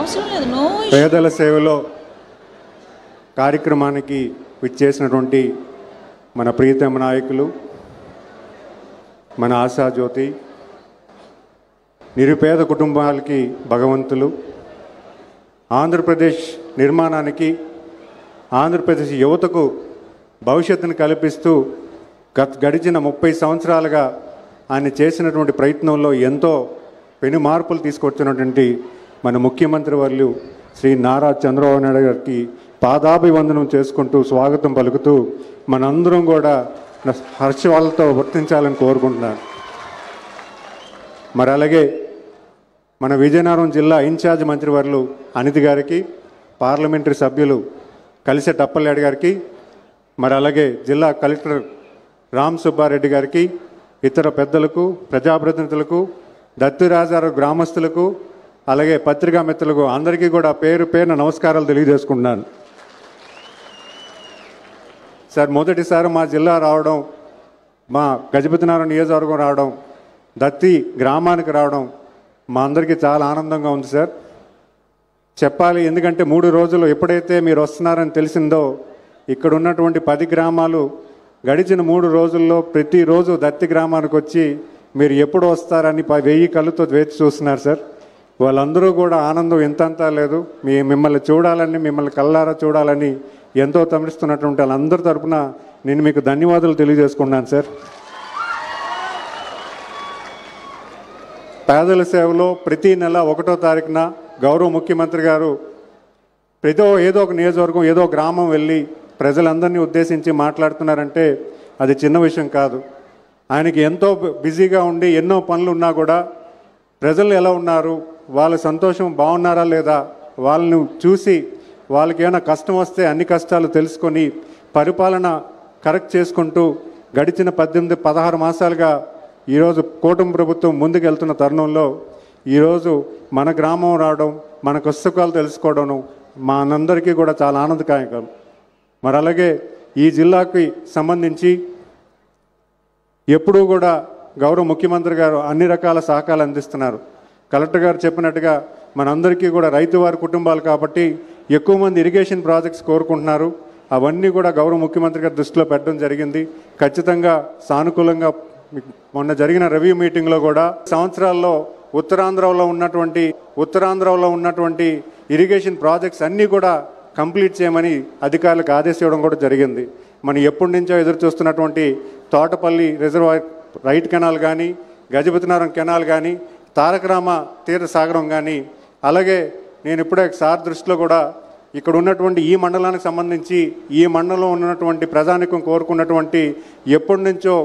అవసరం లేదు. నో పేదల సేవలో కార్యక్రమానికి విచ్చేసినటువంటి మన ప్రియతమ నాయకులు, మన ఆశాజ్యోతి, నిరుపేద కుటుంబాలకి భగవంతులు, ఆంధ్రప్రదేశ్ నిర్మాణానికి, ఆంధ్రప్రదేశ్ యువతకు భవిష్యత్తును కల్పిస్తూ గడిచిన 30 సంవత్సరాలుగా ఆయన చేసినటువంటి ప్రయత్నంలో ఎంతో పెను మార్పులు తీసుకొచ్చినటువంటి మన ముఖ్యమంత్రి వర్యులు శ్రీ నారా చంద్రబాబు నాయుడు గారికి పాదాభివందనం చేసుకుంటూ స్వాగతం పలుకుతూ మనందరం కూడా హర్షాలతో వర్తించాలని కోరుకుంటున్నాను. మరి అలాగే మన విజయనగరం జిల్లా ఇన్ఛార్జ్ మంత్రివర్యులు అనిత గారికి, పార్లమెంటరీ సభ్యులు కలిసె టప్పలనాయుడు గారికి, మరి అలాగే జిల్లా కలెక్టర్ రామ్ సుబ్బారెడ్డి గారికి, ఇతర పెద్దలకు, ప్రజాప్రతినిధులకు, దత్తిరాజారు గ్రామస్తులకు, అలాగే పత్రికా మిత్రులకు అందరికీ కూడా పేరు పేరున నమస్కారాలు తెలియజేసుకుంటున్నాను. సార్, మొదటిసారి మా జిల్లా రావడం, మా గజపతినగరం నియోజకవర్గం రావడం, దత్తి గ్రామానికి రావడం మా అందరికీ చాలా ఆనందంగా ఉంది సార్. చెప్పాలి, ఎందుకంటే 3 రోజులు ఎప్పుడైతే మీరు వస్తున్నారని తెలిసిందో ఇక్కడ ఉన్నటువంటి 10 గ్రామాలు గడిచిన 3 రోజుల్లో ప్రతిరోజు దత్తి గ్రామానికి వచ్చి మీరు ఎప్పుడు వస్తారని 1000 కళ్ళతో వేచి చూస్తున్నారు సార్. వాళ్ళందరూ కూడా ఆనందం ఎంతంతా లేదు. మిమ్మల్ని చూడాలని, మిమ్మల్ని కళ్ళారా చూడాలని ఎంతో తమిస్తున్నటువంటి వాళ్ళందరి తరఫున నేను మీకు ధన్యవాదాలు తెలియజేసుకున్నాను సార్. పేదల సేవలో ప్రతి నెల 1వ తారీఖున గౌరవ ముఖ్యమంత్రి గారు ఏదో ఒక నియోజకవర్గం, ఏదో గ్రామం వెళ్ళి ప్రజలందరినీ ఉద్దేశించి మాట్లాడుతున్నారంటే అది చిన్న విషయం కాదు. ఆయనకి ఎంతో బిజీగా ఉండి ఎన్నో పనులు ఉన్నా కూడా ప్రజలు ఎలా ఉన్నారు, వాళ్ళ సంతోషం బాగున్నారా లేదా, వాళ్ళని చూసి వాళ్ళకి ఏమైనా కష్టం వస్తే అన్ని కష్టాలు తెలుసుకొని పరిపాలన కరెక్ట్ చేసుకుంటూ గడిచిన 18-16 మాసాలుగా ఈరోజు కూటమి ప్రభుత్వం ముందుకు వెళ్తున్న తరుణంలో ఈరోజు మన గ్రామం రావడం, మన కష్టసుఖాలు తెలుసుకోవడం మా అందరికీ కూడా చాలా ఆనందదాయకం. మరి అలాగే ఈ జిల్లాకి సంబంధించి ఎప్పుడూ కూడా గౌరవ ముఖ్యమంత్రి గారు అన్ని రకాల సహకారాలు అందిస్తున్నారు. కలెక్టర్ గారు చెప్పినట్టుగా మనందరికీ కూడా రైతువారి కుటుంబాలు కాబట్టి ఎక్కువ మంది ఇరిగేషన్ ప్రాజెక్ట్స్ కోరుకుంటున్నారు. అవన్నీ కూడా గౌరవ ముఖ్యమంత్రి గారి దృష్టిలో పెట్టడం జరిగింది. ఖచ్చితంగా సానుకూలంగా మొన్న జరిగిన రివ్యూ మీటింగ్లో కూడా సంవత్సరాల్లో ఉత్తరాంధ్రలో ఉన్నటువంటి ఇరిగేషన్ ప్రాజెక్ట్స్ అన్నీ కూడా కంప్లీట్ చేయమని అధికారులకు ఆదేశించడం కూడా జరిగింది. మనం ఎప్పటి నుంచో ఎదురు చూస్తున్నటువంటి తోటపల్లి రిజర్వాయర్ రైట్ కెనాల్ కానీ, గజపతినగరం కెనాల్ కానీ, తారకరామ తీర సాగరం కానీ, అలాగే నేను ఇప్పుడే సార్ దృష్టిలో కూడా ఇక్కడ ఉన్నటువంటి ఈ మండలానికి సంబంధించి ఈ మండలంలో ఉన్నటువంటి ప్రజానికం కోరుకున్నటువంటి ఎప్పటి నుంచో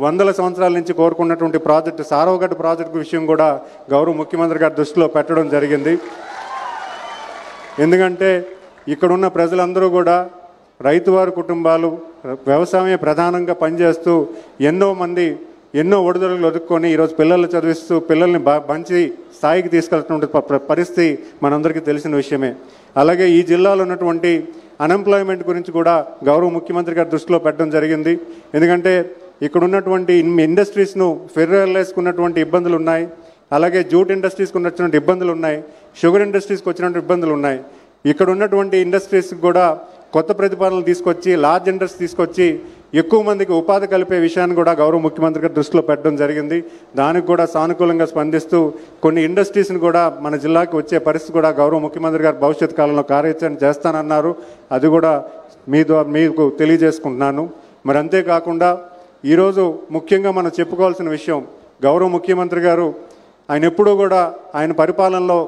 100 సంవత్సరాల నుంచి కోరుకున్నటువంటి ప్రాజెక్టు సారవగడ్డ ప్రాజెక్టు విషయం కూడా గౌరవ ముఖ్యమంత్రి గారి దృష్టిలో పెట్టడం జరిగింది. ఎందుకంటే ఇక్కడున్న ప్రజలందరూ కూడా రైతువారి కుటుంబాలు, వ్యవసాయమే ప్రధానంగా పనిచేస్తూ ఎన్నో ఒడిదుడుకులు ఎదుర్కొని ఈరోజు పిల్లలు చదివిస్తూ పిల్లల్ని మంచి స్థాయికి తీసుకెళ్తున్నటువంటి పరిస్థితి మనందరికీ తెలిసిన విషయమే. అలాగే ఈ జిల్లాలో ఉన్నటువంటి అన్ఎంప్లాయ్మెంట్ గురించి కూడా గౌరవ ముఖ్యమంత్రి గారి దృష్టిలో పెట్టడం జరిగింది. ఎందుకంటే ఇక్కడ ఉన్నటువంటి ఇండస్ట్రీస్ను ఫెడరలైజ్కి ఉన్నటువంటి ఇబ్బందులు ఉన్నాయి, అలాగే జూట్ ఇండస్ట్రీస్కి ఉన్నటువంటి ఇబ్బందులు ఉన్నాయి, షుగర్ ఇండస్ట్రీస్కి వచ్చినటువంటి ఇబ్బందులు ఉన్నాయి. ఇక్కడ ఉన్నటువంటి ఇండస్ట్రీస్కి కూడా కొత్త ప్రతిపాదనలు తీసుకొచ్చి, లార్జ్ ఇండస్ట్రీ తీసుకొచ్చి ఎక్కువ మందికి ఉపాధి కలిపే విషయాన్ని కూడా గౌరవ ముఖ్యమంత్రి గారి దృష్టిలో పెట్టడం జరిగింది. దానికి కూడా సానుకూలంగా స్పందిస్తూ కొన్ని ఇండస్ట్రీస్ని కూడా మన జిల్లాకి వచ్చే పరిస్థితి కూడా గౌరవ ముఖ్యమంత్రి గారు భవిష్యత్ కాలంలో కార్యాచరణ చేస్తానన్నారు. అది కూడా మీకు తెలియజేసుకుంటున్నాను. మరి అంతేకాకుండా ఈరోజు ముఖ్యంగా మనం చెప్పుకోవాల్సిన విషయం, గౌరవ ముఖ్యమంత్రి గారు ఆయన ఎప్పుడూ కూడా ఆయన పరిపాలనలో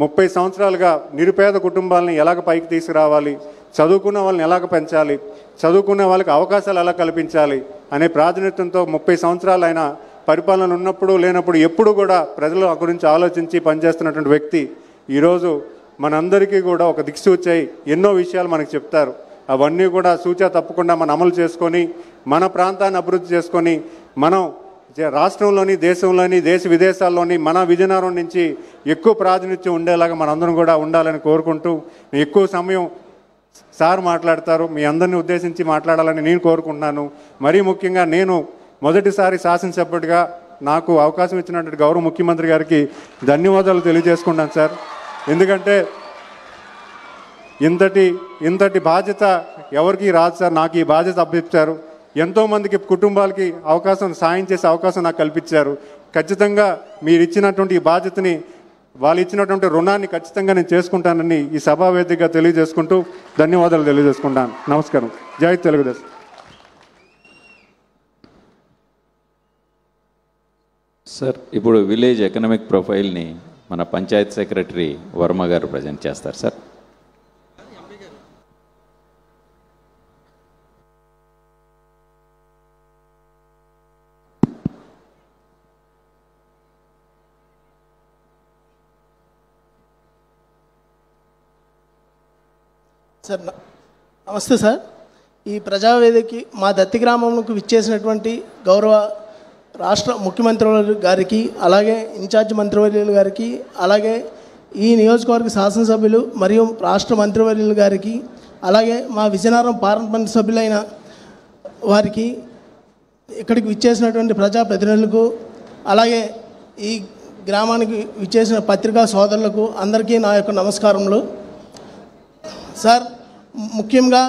30 సంవత్సరాలుగా నిరుపేద కుటుంబాలని ఎలాగ పైకి తీసుకురావాలి, చదువుకున్న వాళ్ళని ఎలాగ పెంచాలి, చదువుకునే వాళ్ళకి అవకాశాలు ఎలా కల్పించాలి అనే ప్రాతినిధ్యంతో 30 సంవత్సరాలు ఆయన పరిపాలన ఉన్నప్పుడు లేనప్పుడు ఎప్పుడు కూడా ప్రజల గురించి ఆలోచించి పనిచేస్తున్నటువంటి వ్యక్తి ఈరోజు మనందరికీ కూడా ఒక దిక్సూచి ఎన్నో విషయాలు మనకు చెప్తారు. అవన్నీ కూడా సూచన తప్పకుండా మనం అమలు చేసుకొని మన ప్రాంతాన్ని అభివృద్ధి చేసుకొని మనం రాష్ట్రంలోని, దేశంలోని, దేశ విదేశాల్లోని మన విజయనగరం నుంచి ఎక్కువ ప్రాతినిధ్యం ఉండేలాగా మనందరం కూడా ఉండాలని కోరుకుంటూ ఎక్కువ సమయం సార్ మాట్లాడతారు, మీ అందరినీ ఉద్దేశించి మాట్లాడాలని నేను కోరుకుంటున్నాను. మరీ ముఖ్యంగా నేను మొదటిసారి శాసనసభ్యుడిగా నాకు అవకాశం ఇచ్చినటువంటి గౌరవ ముఖ్యమంత్రి గారికి ధన్యవాదాలు తెలియజేసుకుంటాను సార్. ఎందుకంటే ఇంతటి బాధ్యత ఎవరికి రాదు సార్. నాకు ఈ బాధ్యత అప్పగించారు. ఎంతోమందికి కుటుంబాలకి సాయం చేసే అవకాశం నాకు కల్పించారు. ఖచ్చితంగా మీరు ఇచ్చినటువంటి ఈ బాధ్యతని, వాళ్ళు ఇచ్చినటువంటి రుణాన్ని ఖచ్చితంగా నేను చేసుకుంటానని ఈ సభావేదికగా తెలియజేసుకుంటూ ధన్యవాదాలు తెలియజేసుకుంటాను. నమస్కారం. జై తెలుగుదేశం. సార్, ఇప్పుడు విలేజ్ ఎకనామిక్ ప్రొఫైల్ని మన పంచాయత్ సెక్రటరీ వర్మ గారు ప్రజెంట్ చేస్తారు సార్. సార్ నమస్తే సార్. ఈ ప్రజావేదికకి మా దత్తి గ్రామంకు విచ్చేసినటువంటి గౌరవ రాష్ట్ర ముఖ్యమంత్రి గారికి, అలాగే ఇన్ఛార్జ్ మంత్రివర్యులు గారికి, అలాగే ఈ నియోజకవర్గ శాసనసభ్యులు మరియు రాష్ట్ర మంత్రివర్యులు గారికి, అలాగే మా విజయనగరం పార్లమెంట్ సభ్యులైన వారికి, ఇక్కడికి విచ్చేసినటువంటి ప్రజాప్రతినిధులకు, అలాగే ఈ గ్రామానికి విచ్చేసిన పత్రికా సోదరులకు అందరికీ నా యొక్క నమస్కారములు. సార్, ముఖ్యంగా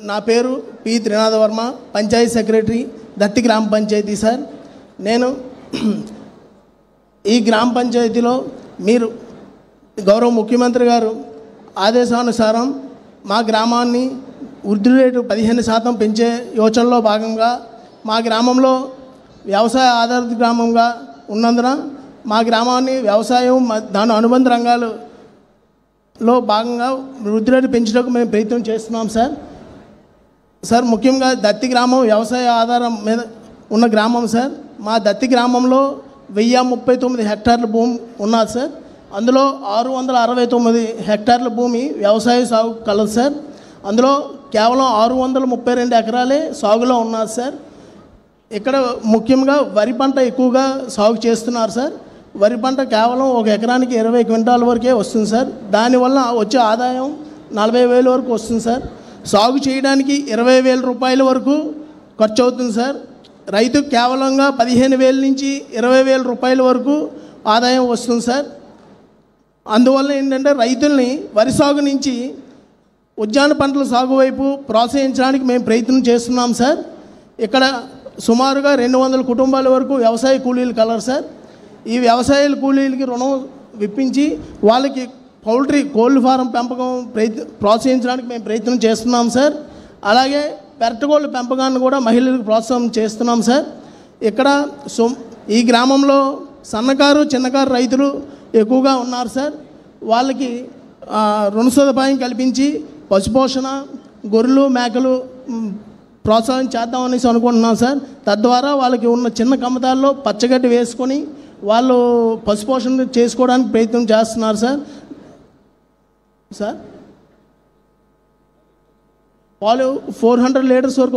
నా పేరు పి త్రినాథ వర్మ, పంచాయతీ సెక్రటరీ, దత్తి గ్రామ పంచాయతీ. సార్, నేను ఈ గ్రామ పంచాయతీలో మీరు గౌరవ ముఖ్యమంత్రి గారు ఆదేశానుసారం మా గ్రామాన్ని వృద్ధి రేటు 15% పెంచే యోచనలో భాగంగా మా గ్రామంలో వ్యవసాయ ఆధారిత గ్రామంగా ఉన్నందున మా గ్రామాన్ని వ్యవసాయం దాని అనుబంధ రంగాలలో భాగంగా వృద్ధి రేటు పెంచడానికి మేము ప్రయత్నం చేస్తున్నాం సార్. సార్, ముఖ్యంగా దత్తి గ్రామం వ్యవసాయ ఆధారం మీద ఉన్న గ్రామం సార్. మా దత్తి గ్రామంలో 1039 హెక్టార్ల భూమి ఉన్నది సార్. అందులో 669 హెక్టార్ల భూమి వ్యవసాయ సాగు కలదు సార్. అందులో కేవలం 632 ఎకరాలే సాగులో ఉన్నది సార్. ఇక్కడ ముఖ్యంగా వరి పంట ఎక్కువగా సాగు చేస్తున్నారు సార్. వరి పంట కేవలం ఒక ఎకరానికి 20 క్వింటాల వరకే వస్తుంది సార్. దానివల్ల వచ్చే ఆదాయం 40,000 వరకు వస్తుంది సార్. సాగు చేయడానికి 20,000 రూపాయల వరకు ఖర్చు అవుతుంది సార్. రైతు కేవలంగా 15,000 నుంచి 20,000 రూపాయల వరకు ఆదాయం వస్తుంది సార్. అందువల్ల ఏంటంటే రైతుల్ని వరి సాగు నుంచి ఉద్యాన పంటల సాగు వైపు ప్రోత్సహించడానికి మేము ప్రయత్నం చేస్తున్నాం సార్. ఇక్కడ సుమారుగా 200 కుటుంబాల వరకు వ్యవసాయ కూలీలు కలరు సార్. ఈ వ్యవసాయ కూలీలకి రుణం విప్పించి వాళ్ళకి పౌల్ట్రీ కోళ్ళ ఫారం పెంపకం ప్రోత్సహించడానికి మేము ప్రయత్నం చేస్తున్నాం సార్. అలాగే పెరటకోళ్ళ పెంపకాన్ని కూడా మహిళలకు ప్రోత్సాహం చేస్తున్నాం సార్. ఇక్కడ ఈ గ్రామంలో సన్నకారు చిన్నకారు రైతులు ఎక్కువగా ఉన్నారు సార్. వాళ్ళకి రుణ సదుపాయం కల్పించి పశుపోషణ, గొర్రెలు మేకలు ప్రోత్సాహం చేద్దామనేసి అనుకుంటున్నాం సార్. తద్వారా వాళ్ళకి ఉన్న చిన్న కమ్మతాల్లో పచ్చగడ్డి వేసుకొని వాళ్ళు పశుపోషణ చేసుకోవడానికి ప్రయత్నం చేస్తున్నారు సార్. పాలు 400 లీటర్స్ వరకు